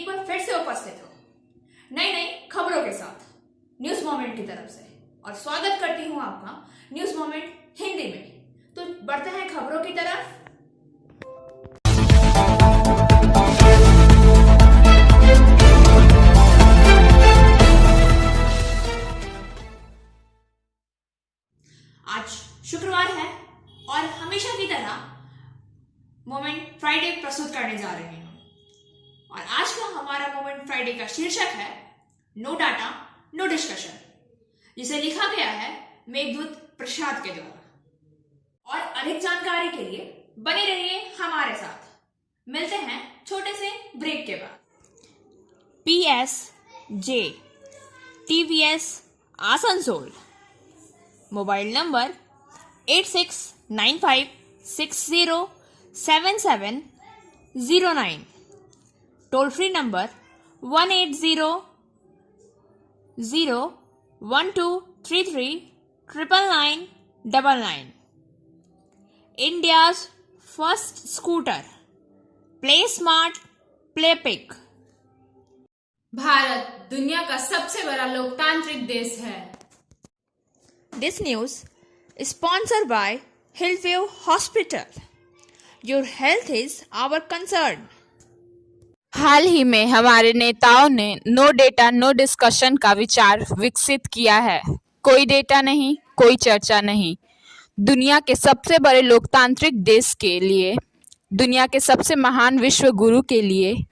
बार फिर से उपस्थित हो नई नई खबरों के साथ न्यूज मोमेंट की तरफ से, और स्वागत करती हूं आपका न्यूज मोमेंट हिंदी में। तो बढ़ते हैं खबरों की तरफ। आज शुक्रवार है और हमेशा की तरह मोमेंट फ्राइडे प्रस्तुत करने जा रहे हैं। और आज का हमारा मोमेंट फ्राइडे का शीर्षक है नो डाटा नो डिस्कशन, जिसे लिखा गया है मेघदूत प्रसाद के द्वारा। और अधिक जानकारी के लिए बने रहिए हमारे साथ। मिलते हैं छोटे से ब्रेक के बाद। PSJ TVS Asansol, mobile number 8695607709, toll free number 1800123399999। India's first scooter, play smart play pick. Bharat दुनिया का सबसे बड़ा लोकतांत्रिक देश है। This news is sponsored by Hillview Hospital. Your health is our concern. हाल ही में हमारे नेताओं ने नो डेटा नो डिस्कशन का विचार विकसित किया है। कोई डेटा नहीं, कोई चर्चा नहीं। दुनिया के सबसे बड़े लोकतांत्रिक देश के लिए, दुनिया के सबसे महान विश्व गुरु के लिए,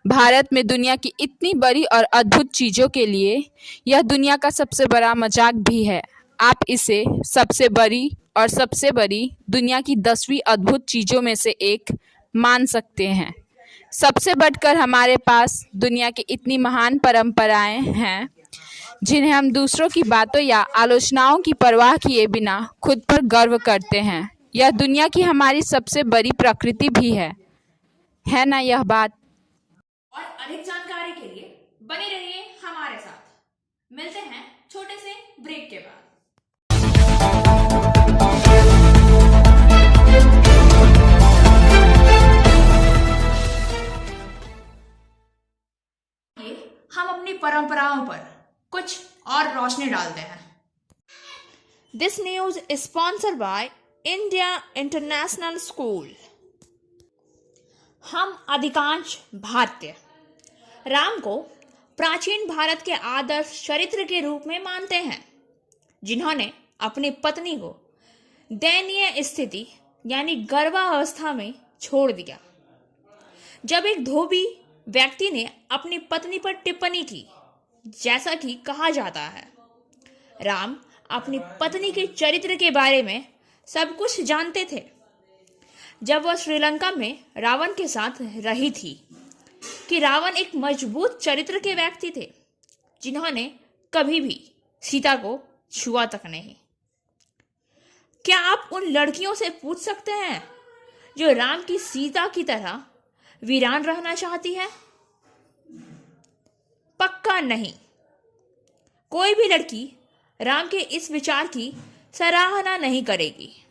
भारत में दुनिया की इतनी बड़ी और अद्भुत चीज़ों के लिए यह दुनिया का सबसे बड़ा मजाक भी है। आप इसे सबसे बड़ी और सबसे बड़ी दुनिया की 10वीं अद्भुत चीज़ों में से एक मान सकते हैं। सबसे बढ़कर हमारे पास दुनिया की इतनी महान परंपराएं हैं जिन्हें हम दूसरों की बातों या आलोचनाओं की परवाह किए बिना खुद पर गर्व करते हैं। यह दुनिया की हमारी सबसे बड़ी प्रकृति भी है ना यह बात? और अधिक जानकारी के लिए बने रहिए हमारे साथ। मिलते हैं छोटे से ब्रेक के बाद। हम अपनी परंपराओं पर कुछ और रोशनी डालते हैं। This news is sponsored by India international school. हम अधिकांश भारतीय राम को प्राचीन भारत के आदर्श चरित्र के रूप में मानते हैं, जिन्होंने अपनी पत्नी को दयनीय स्थिति यानी गर्भावस्था में छोड़ दिया। जब एक धोबी व्यक्ति ने अपनी पत्नी पर टिप्पणी की, जैसा कि कहा जाता है, राम अपनी पत्नी के चरित्र के बारे में सब कुछ जानते थे। जब वह श्रीलंका में रावण के साथ रही थी कि रावण एक मजबूत चरित्र के व्यक्ति थे, जिन्होंने कभी भी सीता को छुआ तक नहीं। क्या आप उन लड़कियों से पूछ सकते हैं जो राम की सीता की तरह वीरान रहना चाहती है? पक्का नहीं। कोई भी लड़की राम के इस विचार की सराहना नहीं करेगी।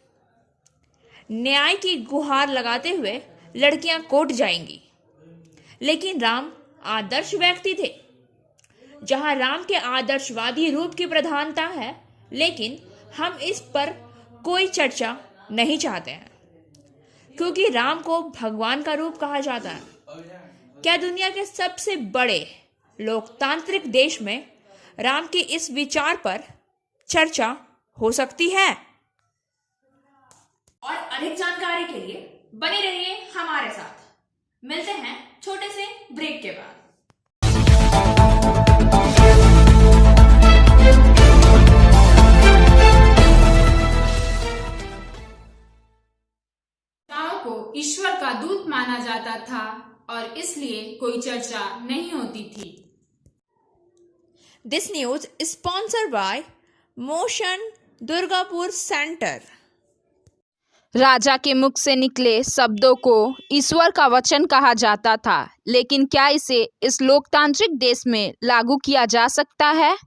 न्याय की गुहार लगाते हुए लड़कियां कोर्ट जाएंगी। लेकिन राम आदर्श व्यक्ति थे। जहां राम के आदर्शवादी रूप की प्रधानता है, लेकिन हम इस पर कोई चर्चा नहीं चाहते हैं, क्योंकि राम को भगवान का रूप कहा जाता है। क्या दुनिया के सबसे बड़े लोकतांत्रिक देश में राम के इस विचार पर चर्चा हो सकती है? और अधिक जानकारी के लिए बने रहिए हमारे साथ। मिलते हैं छोटे से ब्रेक के बाद। को ईश्वर का दूत माना जाता था और इसलिए कोई चर्चा नहीं होती थी। This news is sponsored by Motion Durgapur centre. राजा के मुख से निकले शब्दों को ईश्वर का वचन कहा जाता था, लेकिन क्या इसे इस लोकतांत्रिक देश में लागू किया जा सकता है?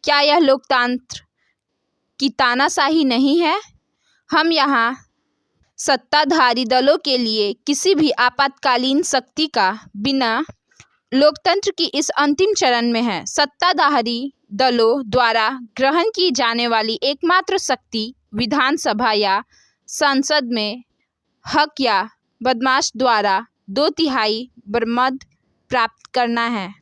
क्या यह लोकतंत्र की तानाशाही नहीं है? हम यहाँ सत्ताधारी दलों के लिए किसी भी आपातकालीन शक्ति का बिना लोकतंत्र की इस अंतिम चरण में है। सत्ताधारी दलों द्वारा ग्रहण की जाने वाली एकमात्र शक्ति विधानसभा या संसद में हक या बदमाश द्वारा 2/3 बहुमत प्राप्त करना है।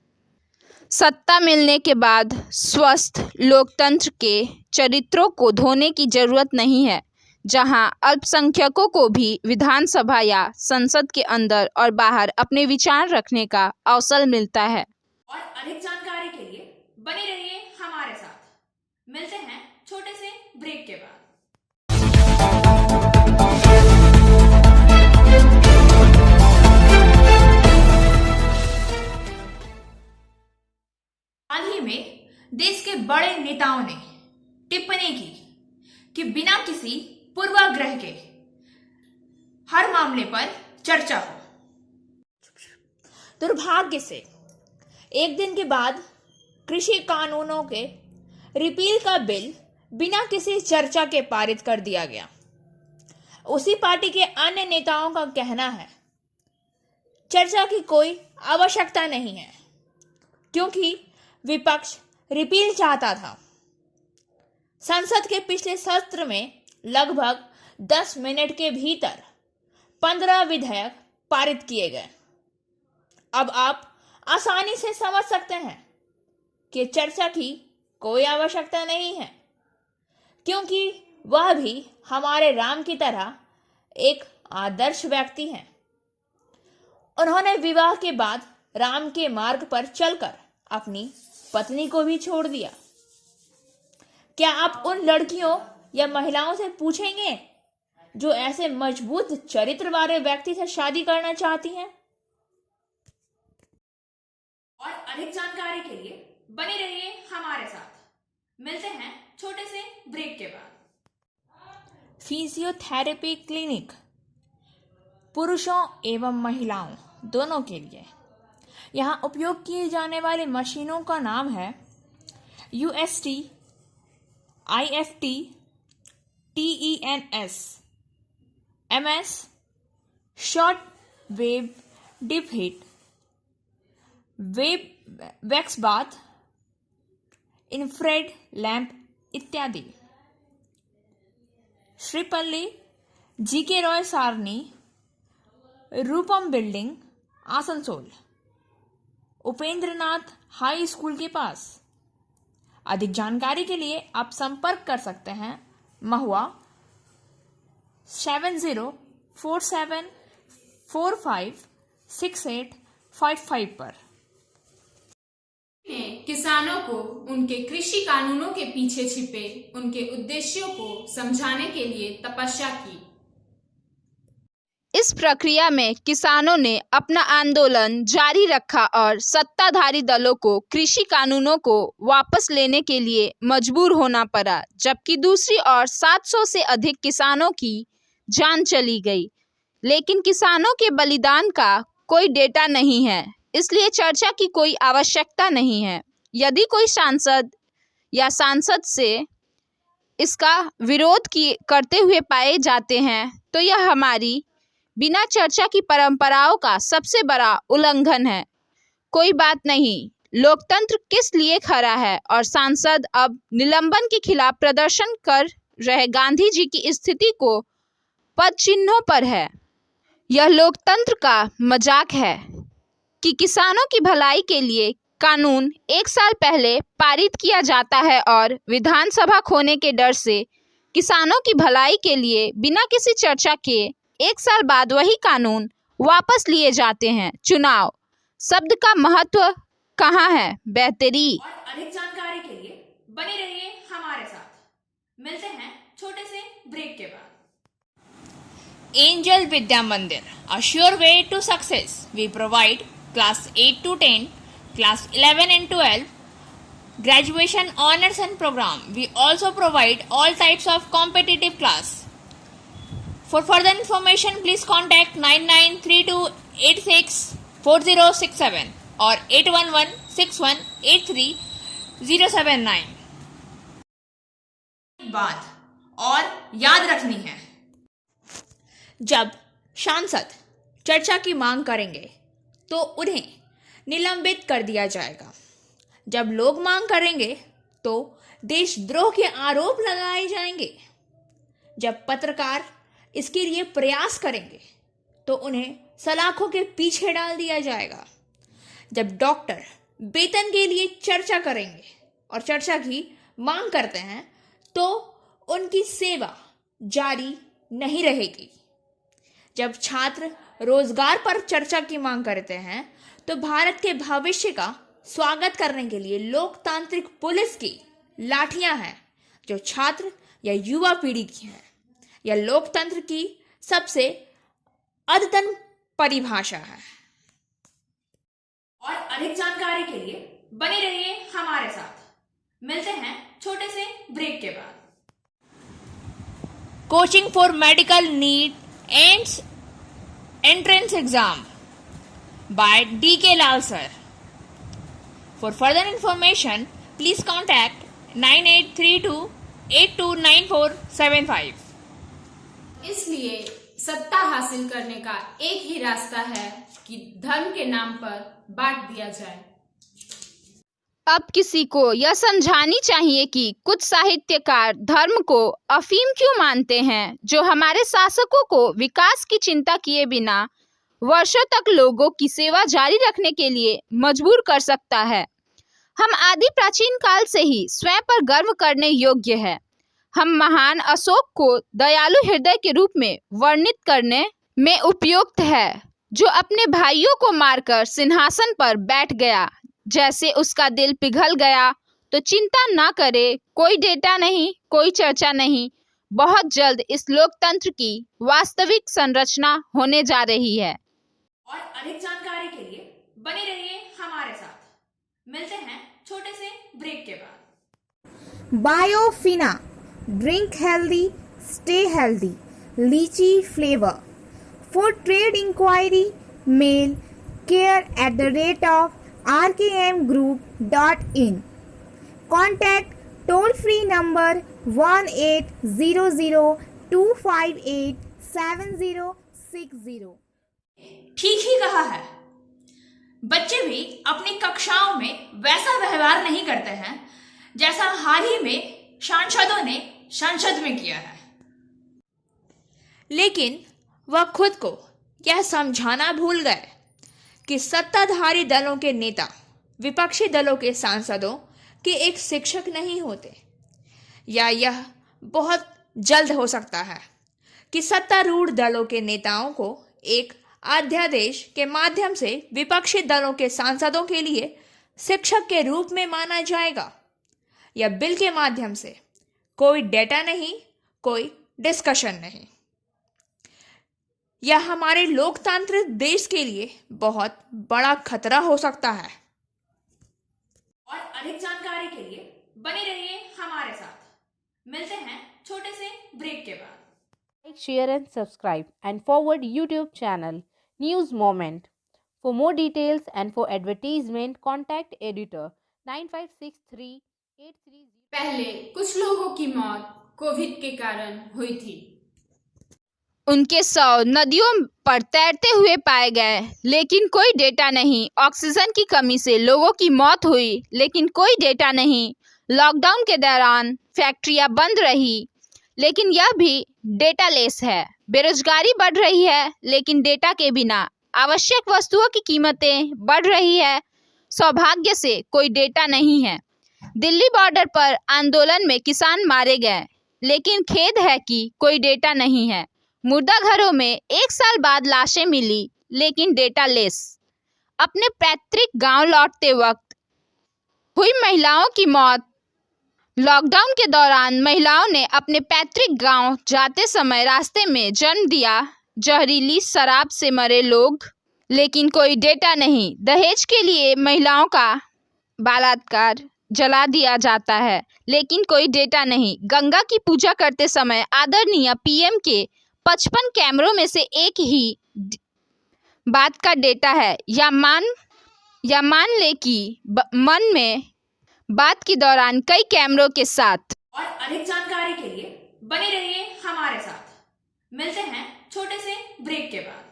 सत्ता मिलने के बाद स्वस्थ लोकतंत्र के चरित्रों को धोने की जरूरत नहीं है, जहां अल्पसंख्यकों को भी विधानसभा या संसद के अंदर और बाहर अपने विचार रखने का अवसर मिलता है। और अधिक जानकारी के लिए बने रहिए हमारे साथ। मिलते हैं छोटे से ब्रेक के बाद। हाल ही में देश के बड़े नेताओं ने टिप्पणी की कि बिना किसी पूर्वाग्रह के हर मामले पर चर्चा हो। दुर्भाग्य से एक दिन के बाद कृषि कानूनों के रिपील का बिल बिना किसी चर्चा के पारित कर दिया गया। उसी पार्टी के अन्य नेताओं का कहना है चर्चा की कोई आवश्यकता नहीं है, क्योंकि विपक्ष रिपील चाहता था। संसद के पिछले सत्र में लगभग 10 मिनट के भीतर 15 विधेयक पारित किए गए। अब आप आसानी से समझ सकते हैं कि चर्चा की कोई आवश्यकता नहीं है, क्योंकि वह भी हमारे राम की तरह एक आदर्श व्यक्ति हैं। उन्होंने विवाह के बाद राम के मार्ग पर चलकर अपनी पत्नी को भी छोड़ दिया। क्या आप उन लड़कियों या महिलाओं से पूछेंगे जो ऐसे मजबूत चरित्र वाले व्यक्ति से शादी करना चाहती हैं? और अधिक जानकारी के लिए बने रहिए हमारे साथ। मिलते हैं छोटे से ब्रेक के बाद। फिजियोथेरेपी क्लिनिक पुरुषों एवं महिलाओं दोनों के लिए। यहाँ उपयोग किए जाने वाली मशीनों का नाम है UST, IFT, TENS, MS, short wave deep heat, wax bath, infrared lamp इत्यादि। Sripalli, GK Roy Sarani, Rupam building, Asansol, Upendranath high school के पास। अधिक जानकारी के लिए आप संपर्क कर सकते हैं महुआ 7047456855 पर। ने किसानों को उनके कृषि कानूनों के पीछे छिपे उनके उद्देश्यों को समझाने के लिए तपस्या की। इस प्रक्रिया में किसानों ने अपना आंदोलन जारी रखा और सत्ताधारी दलों को कृषि कानूनों को वापस लेने के लिए मजबूर होना पड़ा, जबकि दूसरी ओर 700 से अधिक किसानों की जान चली गई। लेकिन किसानों के बलिदान का कोई डेटा नहीं है, इसलिए चर्चा की कोई आवश्यकता नहीं है। यदि कोई सांसद से इसका विरोध करते हुए पाए जाते हैं तो यह हमारी बिना चर्चा की परंपराओं का सबसे बड़ा उल्लंघन है। कोई बात नहीं, लोकतंत्र किस लिए खड़ा है और सांसद अब निलंबन के खिलाफ प्रदर्शन कर रहे गांधी जी की स्थिति को पद चिन्हों पर है। यह लोकतंत्र का मजाक है कि किसानों की भलाई के लिए कानून 1 साल पहले पारित किया जाता है और विधानसभा खोने के डर से किसानों की भलाई के लिए बिना किसी चर्चा के 1 साल बाद वही कानून वापस लिए जाते हैं। चुनाव शब्द का महत्व कहाँ है? बेहतरी। और अधिक जानकारी के लिए बने रहिए हमारे साथ। मिलते हैं छोटे से ब्रेक के बाद। एंजल विद्या मंदिर, a sure way to success. We provide class 8 to 10, class 11 and 12, graduation honors and program. We also provide all types of competitive class. For further information, please contact 9932864067 or 8116183079. बात और याद रखनी है, जब सांसद चर्चा की मांग करेंगे तो उन्हें निलंबित कर दिया जाएगा। जब लोग मांग करेंगे तो देशद्रोह के आरोप लगाए जाएंगे। जब पत्रकार इसके लिए प्रयास करेंगे तो उन्हें सलाखों के पीछे डाल दिया जाएगा। जब डॉक्टर वेतन के लिए चर्चा करेंगे और चर्चा की मांग करते हैं तो उनकी सेवा जारी नहीं रहेगी। जब छात्र रोजगार पर चर्चा की मांग करते हैं तो भारत के भविष्य का स्वागत करने के लिए लोकतांत्रिक पुलिस की लाठियां हैं जो छात्र या युवा पीढ़ी की हैं। यह लोकतंत्र की सबसे अद्यतन परिभाषा है। और अधिक जानकारी के लिए बने रहिए हमारे साथ। मिलते हैं छोटे से ब्रेक के बाद। Coaching for medical NEET ends entrance exam by D.K. Lal sir. For further information, please contact 9832829475. इसलिए सत्ता हासिल करने का एक ही रास्ता है कि धर्म के नाम पर बांट दिया जाए। अब किसी को यह समझानी चाहिए कि कुछ साहित्यकार धर्म को अफीम क्यों मानते हैं, जो हमारे शासकों को विकास की चिंता किए बिना वर्षों तक लोगों की सेवा जारी रखने के लिए मजबूर कर सकता है। हम आदि प्राचीन काल से ही स्वयं पर गर्व करने योग्य है। हम महान अशोक को दयालु हृदय के रूप में वर्णित करने में उपयुक्त है, जो अपने भाइयों को मारकर सिंहासन पर बैठ गया। जैसे उसका दिल पिघल गया तो चिंता ना करे, कोई डेटा नहीं, कोई चर्चा नहीं। बहुत जल्द इस लोकतंत्र की वास्तविक संरचना होने जा रही है। और अधिक जानकारी के लिए बने रहिए हमारे साथ। मिलते हैं छोटे से ब्रेक के बाद। Biofina, drink healthy, stay healthy. Lychee flavor. For trade inquiry, mail care@rkmgroup.in. Contact toll free number 1800-258-7060. ठीक ही कहा है। बच्चे भी अपनी कक्षाओं में वैसा व्यवहार नहीं करते हैं जैसा हाल ही में सांसदों ने संसद में किया है। लेकिन वह खुद को यह समझाना भूल गए कि सत्ताधारी दलों के नेता विपक्षी दलों के सांसदों के एक शिक्षक नहीं होते। या यह बहुत जल्द हो सकता है कि सत्तारूढ़ दलों के नेताओं को एक अध्यादेश के माध्यम से विपक्षी दलों के सांसदों के लिए शिक्षक के रूप में माना जाएगा। या बिल के माध्यम से कोई डेटा नहीं, कोई डिस्कशन नहीं। यह हमारे लोकतांत्रिक देश के लिए बहुत बड़ा खतरा हो सकता है। और अधिक जानकारी के लिए बने रहिए हमारे साथ। मिलते हैं छोटे से ब्रेक के बाद। Like, share and subscribe and forward YouTube channel News Moment. For more details and for advertisement, contact editor 956383. पहले कुछ लोगों की मौत कोविड के कारण हुई थी। उनके शव नदियों पर तैरते हुए पाए गए, लेकिन कोई डेटा नहीं। ऑक्सीजन की कमी से लोगों की मौत हुई, लेकिन कोई डेटा नहीं। लॉकडाउन के दौरान फैक्ट्रियां बंद रही, लेकिन यह भी डेटालेस है। बेरोजगारी बढ़ रही है, लेकिन डेटा के बिना। आवश्यक वस्तुओं की कीमतें बढ़ रही है, सौभाग्य से कोई डेटा नहीं है। दिल्ली बॉर्डर पर आंदोलन में किसान मारे गए, लेकिन खेद है कि कोई डेटा नहीं है। मुर्दा घरों में 1 साल बाद लाशें मिली, लेकिन डेटा लेस। अपने पैतृक गांव लौटते वक्त हुई महिलाओं की मौत। लॉकडाउन के दौरान महिलाओं ने अपने पैतृक गांव जाते समय रास्ते में जन्म दिया। जहरीली शराब से मरे लोग, लेकिन कोई डेटा नहीं। दहेज के लिए महिलाओं का बलात्कार जला दिया जाता है, लेकिन कोई डेटा नहीं। गंगा की पूजा करते समय आदरणीय पीएम के 55 कैमरों में से एक ही बात का डेटा है। या मान ले कि मन में बात के दौरान कई कैमरों के साथ। और अधिक जानकारी के लिए बने रहिए हमारे साथ। मिलते हैं छोटे से ब्रेक के बाद।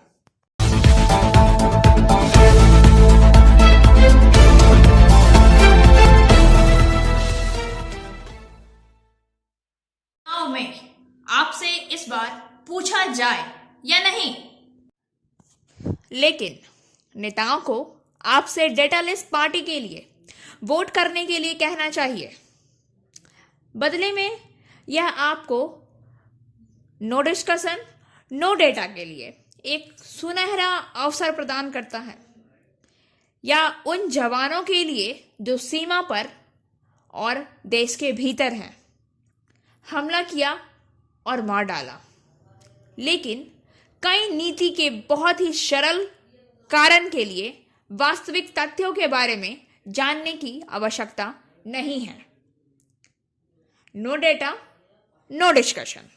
जाए या नहीं? लेकिन नेताओं को आपसे डेटालेस पार्टी के लिए वोट करने के लिए कहना चाहिए। बदले में यह आपको नो डिस्कशन नो डेटा के लिए एक सुनहरा अवसर प्रदान करता है, या उन जवानों के लिए जो सीमा पर और देश के भीतर हैं, हमला किया और मार डाला, लेकिन कई नीति के बहुत ही सरल कारण के लिए वास्तविक तथ्यों के बारे में जानने की आवश्यकता नहीं है। No data no discussion.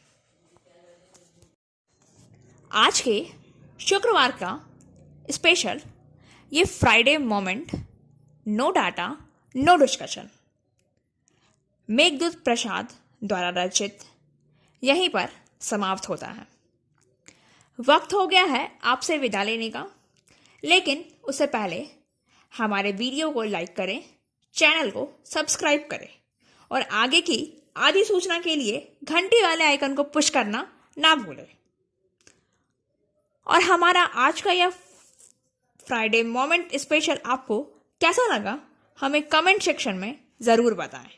आज के शुक्रवार का स्पेशल ये Friday moment no data no discussion Meghdoot Prasad द्वारा रचित यहीं पर समाप्त होता है। वक्त हो गया है आपसे विदा लेने का, लेकिन उससे पहले हमारे वीडियो को लाइक करें, चैनल को सब्सक्राइब करें और आगे की आदि सूचना के लिए घंटी वाले आइकन को पुश करना ना भूलें। और हमारा आज का यह फ्राइडे मोमेंट स्पेशल आपको कैसा लगा, हमें कमेंट सेक्शन में ज़रूर बताएं।